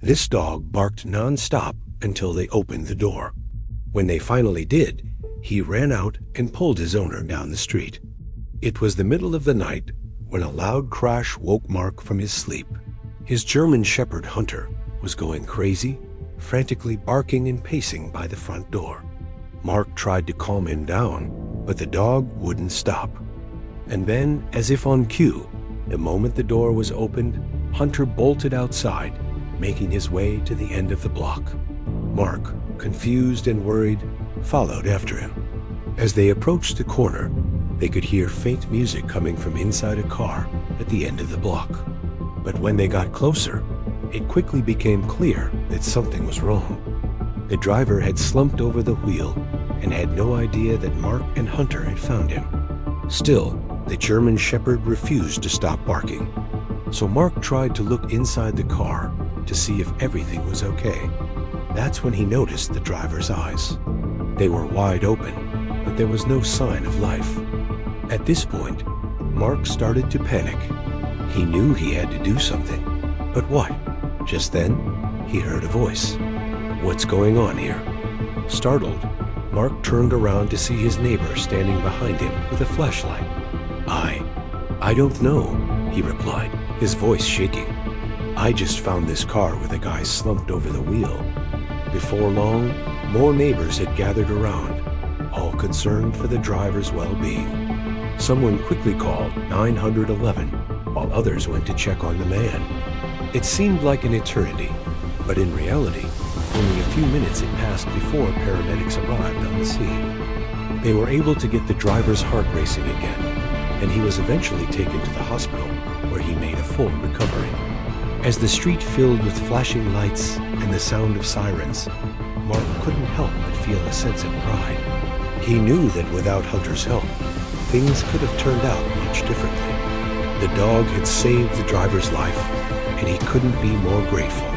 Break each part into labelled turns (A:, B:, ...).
A: This dog barked non-stop until they opened the door. When they finally did, he ran out and pulled his owner down the street. It was the middle of the night when a loud crash woke Mark from his sleep. His German Shepherd Hunter was going crazy, frantically barking and pacing by the front door. Mark tried to calm him down, but the dog wouldn't stop. And then, as if on cue, the moment the door was opened, Hunter bolted outside, making his way to the end of the block. Mark, confused and worried, followed after him. As they approached the corner, they could hear faint music coming from inside a car at the end of the block. But when they got closer, it quickly became clear that something was wrong. The driver had slumped over the wheel and had no idea that Mark and Hunter had found him. Still, the German Shepherd refused to stop barking. So Mark tried to look inside the car to see if everything was okay. That's when he noticed the driver's eyes. They were wide open, but there was no sign of life. At this point, Mark started to panic. He knew he had to do something, but what? Just then, he heard a voice. "What's going on here?" Startled, Mark turned around to see his neighbor standing behind him with a flashlight. I don't know," he replied, his voice shaking. "I just found this car with a guy slumped over the wheel." Before long, more neighbors had gathered around, all concerned for the driver's well-being. Someone quickly called 911, while others went to check on the man. It seemed like an eternity, but in reality, only a few minutes had passed before paramedics arrived on the scene. They were able to get the driver's heart racing again, and he was eventually taken to the hospital, where he made a full recovery. As the street filled with flashing lights and the sound of sirens, Mark couldn't help but feel a sense of pride. He knew that without Hunter's help, things could have turned out much differently. The dog had saved the driver's life, and he couldn't be more grateful.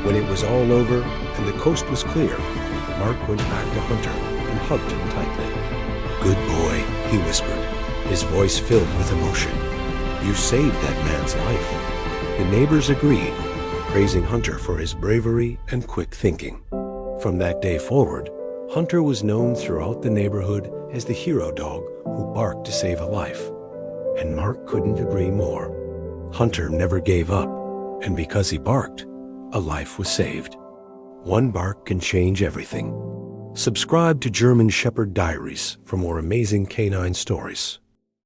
A: When it was all over and the coast was clear, Mark went back to Hunter and hugged him tightly. "Good boy," he whispered, his voice filled with emotion. "You saved that man's life." The neighbors agreed, praising Hunter for his bravery and quick thinking. From that day forward, Hunter was known throughout the neighborhood as the hero dog who barked to save a life. And Mark couldn't agree more. Hunter never gave up, and because he barked, a life was saved. One bark can change everything. Subscribe to German Shepherd Diaries for more amazing canine stories.